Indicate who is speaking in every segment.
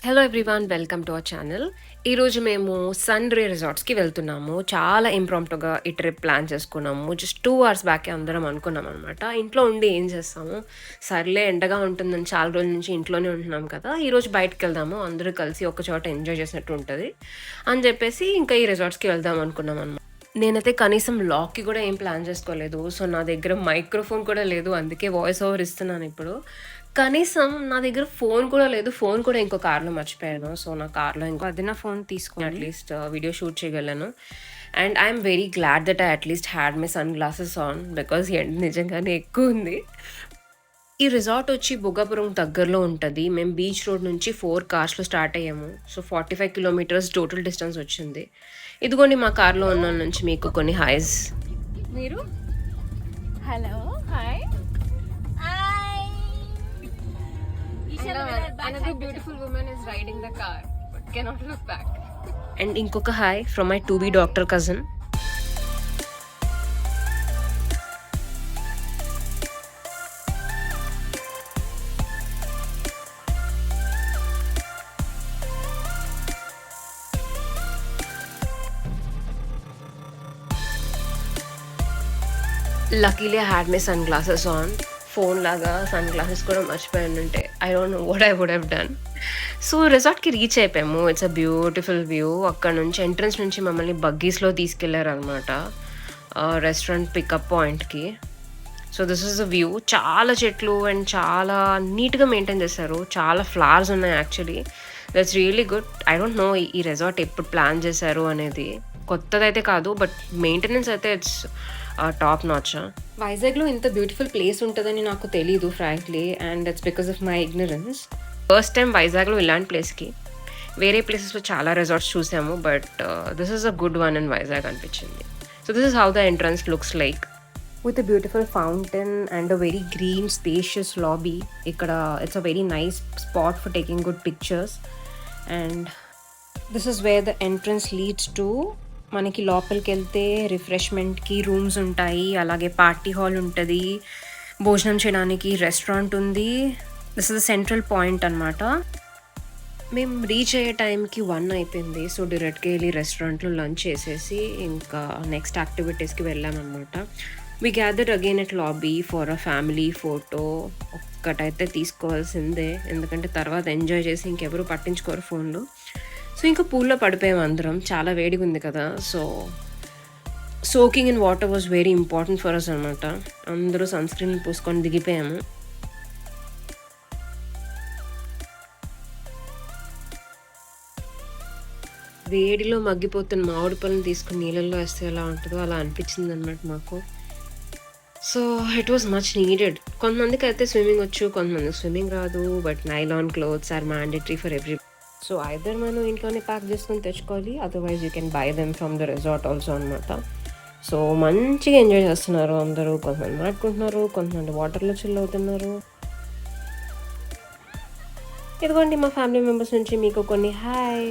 Speaker 1: Hello everyone, welcome to our channel. ఈరోజు మేము Sunray రిసార్ట్స్కి వెళ్తున్నాము. చాలా ఇంప్రాంప్టుగా ఈ ట్రిప్ ప్లాన్ చేసుకున్నాము. జస్ట్ 2 hours బ్యాకే అందరం అనుకున్నాం అనమాట. ఇంట్లో ఉండి ఏం చేస్తాము, సర్లే ఎండగా ఉంటుందని చాలా రోజుల నుంచి ఇంట్లోనే ఉంటున్నాం కదా, ఈరోజు బయటకు వెళ్దాము, అందరూ కలిసి ఒక చోట ఎంజాయ్ చేసినట్టు ఉంటుంది అని చెప్పేసి ఇంకా ఈ రిసార్ట్స్కి వెళ్దాం అనుకున్నాం అనమాట. నేనైతే కనీసం లాక్కి కూడా ఏం ప్లాన్ చేసుకోలేదు. సో నా దగ్గర మైక్రోఫోన్ కూడా లేదు, అందుకే వాయిస్ ఓవర్ ఇస్తున్నాను ఇప్పుడు. కనీసం నా దగ్గర ఫోన్ కూడా లేదు. ఫోన్ కూడా ఇంకో కార్‌లో మర్చిపోయాను. సో, నా కార్‌లో ఇంకో
Speaker 2: వదిన ఫోన్ తీసుకొని
Speaker 1: అట్‌లీస్ట్ వీడియో షూట్ చేయగలను. And I am very glad that I at least had my sunglasses on because ఎండ నిజంగానే ఎక్కువుంది. ఈ రిసార్ట్ వచ్చి భోగాపురం దగ్గరలో ఉంటది. మేము బీచ్ రోడ్ నుంచి 4 కార్స్‌లో స్టార్ట్ అయ్యాము. సో, 45 కిలోమీటర్స్ టోటల్ డిస్టెన్స్ వచ్చింది. ఇదిగోండి మా కార్‌లో ఉన్నోళ్ళ నుంచి మీకు కొన్ని హాయ్స్.
Speaker 2: మీరు hello hi
Speaker 1: Another beautiful woman is riding the car but cannot look back. And ఇంకొక hi from my to be doctor cousin. Luckily I had my sunglasses on. Phone లాగా సన్ గ్లాసెస్ కూడా మర్చిపోయానుంటే I don't know what I would have done. So రిసార్ట్‌కి reach అయిపోయాము. It's a beautiful view. అక్కడ నుంచి entrance నుంచి మమ్మల్ని బగ్గీస్‌లో తీసుకెళ్లారనమాట రెస్టారెంట్ పికప్ పాయింట్‌కి. So this is the view. చాలా చెట్లు అండ్ చాలా నీట్‌గా మెయింటైన్ చేశారు. చాలా ఫ్లవర్స్ ఉన్నాయి actually. That's really good. I don't know ఈ రిసార్ట్ ఎప్పుడు ప్లాన్ చేశారు అనేది. కొత్తదైతే కాదు, బట్ మెయింటెనెన్స్ అయితే ఇట్స్ టాప్ నాచ్. వైజాగ్లో ఇంత బ్యూటిఫుల్ ప్లేస్ ఉంటుందని నాకు తెలీదు frankly, and that's because of my ignorance. First time వైజాగ్లో ఇలాంటి ప్లేస్కి. వేరే ప్లేసెస్లో చాలా రిసార్ట్స్ చూసాము, but this is a good one in Vizag అనిపించింది. So this is how the entrance looks like, with a beautiful fountain and a very green spacious lobby. ఇక్కడ it's a very nice spot for taking good pictures. And this is where the entrance leads to. మనకి లోపలికి వెళ్తే రిఫ్రెష్మెంట్కి rooms ఉంటాయి, అలాగే party hall ఉంటుంది, భోజనం చేయడానికి restaurant ఉంది. This is the central point అనమాట. మేము రీచ్ అయ్యే టైంకి 1 అయిపోయింది. సో డైరెక్ట్గా వెళ్ళి రెస్టారెంట్లో లంచ్ చేసేసి ఇంకా నెక్స్ట్ యాక్టివిటీస్కి వెళ్ళామన్నమాట. We gather again at lobby for a family photo. ఒక్కటైతే తీసుకోవాల్సిందే, ఎందుకంటే తర్వాత ఎంజాయ్ చేసి ఇంకెవరు పట్టించుకోరు ఫోన్లో. సో ఇంకా పూల్లో పడిపోయాము అందరం. చాలా వేడిగా ఉంది కదా, so soaking in water was very important for us అనమాట. అందరూ సన్ స్క్రీన్ పూసుకొని దిగిపోయాము. వేడిలో మగ్గిపోతున్న మామిడి పళ్ళని తీసుకుని నీళ్ళల్లో వేస్తే ఎలా ఉంటుందో అలా అనిపించింది అనమాట మాకు. So it was much needed. కొంతమందికి అయితే స్విమ్మింగ్ వచ్చు, కొంతమందికి స్విమ్మింగ్ రాదు, but nylon clothes are mandatory for every. So either మనం ఇంట్లోనే ప్యాక్ చేసుకొని తెచ్చుకోవాలి, otherwise you can buy them from the resort also అనమాట. సో మంచిగా ఎంజాయ్ చేస్తున్నారు అందరూ. కొంతమంది మాట్లాడుకుంటున్నారు, కొంతమంది వాటర్లో చిల్ అవుతున్నారు. ఇదిగోండి మా ఫ్యామిలీ మెంబర్స్ నుంచి మీకు కొన్ని హాయ్.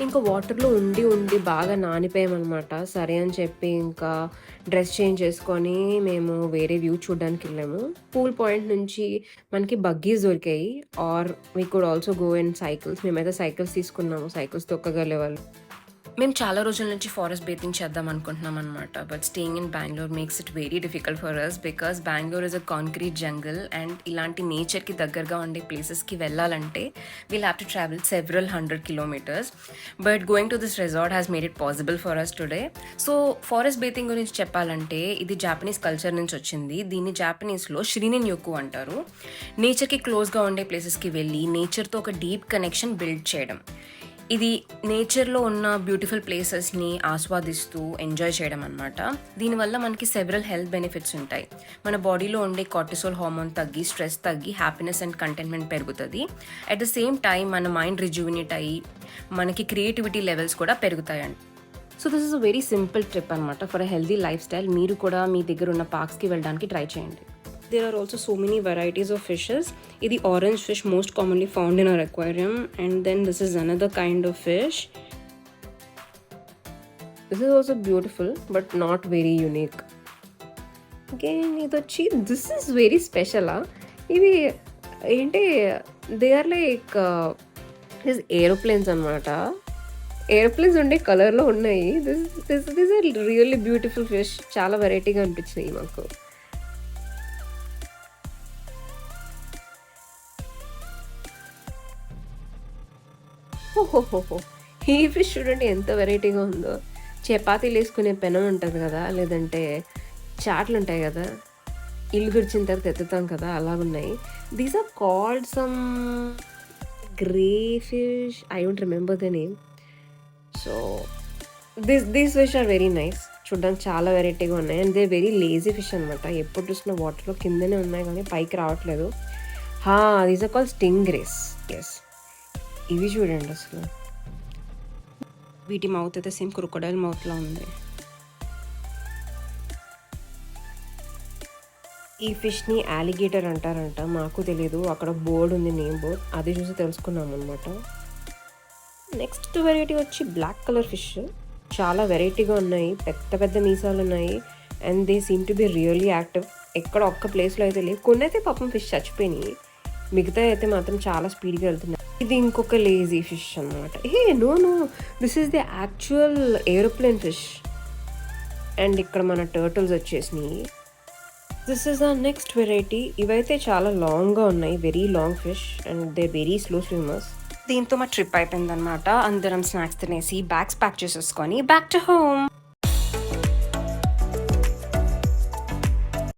Speaker 1: ఇంకా వాటర్‌లో ఉండి బాగా నానిపోయామనమాట. సరే అని చెప్పి ఇంకా డ్రెస్ చేంజ్ చేసుకొని మేము వేరే వ్యూ చూడ్డానికెళ్ళాము. పూల్ పాయింట్ నుంచి మనకి బగ్గీస్ దొరికాయి. Or we could also go in cycles. మేమైతే సైకిల్స్ తీసుకున్నాము. సైకిల్స్ తొక్కగలేవాళ్ళు. మేము చాలా రోజుల నుంచి ఫారెస్ట్ బేతింగ్ చేద్దాం అనుకుంటున్నాం అనమాట. But staying in Bengaluru makes it very difficult for us because Bengaluru is a concrete jungle and ఇలాంటి నేచర్‌కి దగ్గరగా ఉండే ప్లేసెస్‌కి వెళ్ళాలంటే we'll have to travel several 100 kilometres. But going to this resort has made it possible for us today. So forest bathing గురించి చెప్పాలంటే ఇది Japanese culture నుంచి వచ్చింది. దీన్ని జాపనీస్‌లో షిరినిన్ యొక్కు అంటారు. నేచర్‌కి క్లోజ్‌గా ఉండే ప్లేసెస్‌కి వెళ్ళి నేచర్‌తో ఒక డీప్ కనెక్షన్ బిల్డ్ చేయడం. ఇది నేచర్‌లో ఉన్న బ్యూటిఫుల్ ప్లేసెస్‌ని ఆస్వాదిస్తూ ఎంజాయ్ చేయడం అనమాట. దీనివల్ల మనకి సెవరల్ హెల్త్ బెనిఫిట్స్ ఉంటాయి. మన బాడీలో ఉండే కార్టిసోల్ హార్మోన్ తగ్గి, స్ట్రెస్ తగ్గి, హ్యాపీనెస్ అండ్ కంటెంట్‌మెంట్ పెరుగుతది. అట్ ద సేమ్ టైమ్ మన మైండ్ రిజ్యూవినేట్ అయ్యి, మనకి క్రియేటివిటీ లెవెల్స్ కూడా పెరుగుతాయండి. So this is a very simple trip అనమాట. For a healthy lifestyle మీరు కూడా మీ దగ్గర ఉన్న పార్క్స్‌కి వెళ్ళడానికి ట్రై చేయండి. There are also so many varieties of fishes. The orange fish most commonly found in our aquarium, and then this is another kind of fish. This is also beautiful but not very unique. Again, this is very special. ఇది ఏంటి they are like this aeroplanes అనమాట. Aeroplanes ఉండే కలర్లో ఉన్నాయి. This are really beautiful fish. చాలా వెరైటీగా అనిపించినాయి మాకు. ఓహోహోహో! ఈ ఫిష్ చూడండి ఎంత వెరైటీగా ఉందో. చపాతీలు వేసుకునే పెనం ఉంటది కదా! లేదంటే చాట్లుంటాయి కదా! ఇల్లు గడిచిన తర్వాత ఎత్తుతాం కదా! అలాగున్నాయి. These are called some grey fish. I don't remember the name. So these fish are very nice. చూడ్డానికి చాలా వెరైటీగా ఉన్నాయి. And they very lazy fish అనమాట. ఎప్పుడు చూసినా వాటర్‌లో కిందనే ఉన్నాయి కానీ పైకి రావట్లేదు. These are called stingrays. Yes. ఇవి చూడండి అసలు. వీటి మౌత్ అయితే సేమ్ క్రొకొడైల్ మౌత్‌లా ఉంది. ఈ ఫిష్‌ని అలిగేటర్ అంటారంట. మాకు తెలీదు. అక్కడ బోర్డ్ ఉంది, నేమ్ బోర్డ్. అది చూసి తెలుసుకున్నామనమాట. నెక్స్ట్ వెరైటీ వచ్చి బ్లాక్ కలర్ ఫిష్. చాలా వెరైటీగా ఉన్నాయి. పెద్ద పెద్ద మీసాలున్నాయి. And they seem to be really active. ఎక్కడ ఒక్క ప్లేస్‌లో అయితే లేవు. కొన్నైతే పాపం ఫిష్ చచ్చిపోయినాయి. మిగతాయి అయితే మాత్రం చాలా స్పీడ్‌గా వెళ్తున్నాయి. ఇది ఇంకొక లేజీ ఫిష్ అనమాట. No this is the actual aeroplane fish. And ఇక్కడ మన టర్టిల్స్ వచ్చేసినాయి. This is our next variety. ఇవైతే చాలా లాంగ్‌గా ఉన్నాయి. Very long fish and they very slow swimmers. దీంతో మా ట్రిప్ అయిపోయిందనమాట. అందరం స్నాక్స్ తినేసి బ్యాగ్స్ ప్యాక్ చేసేసుకొని బ్యాక్ టు హోమ్.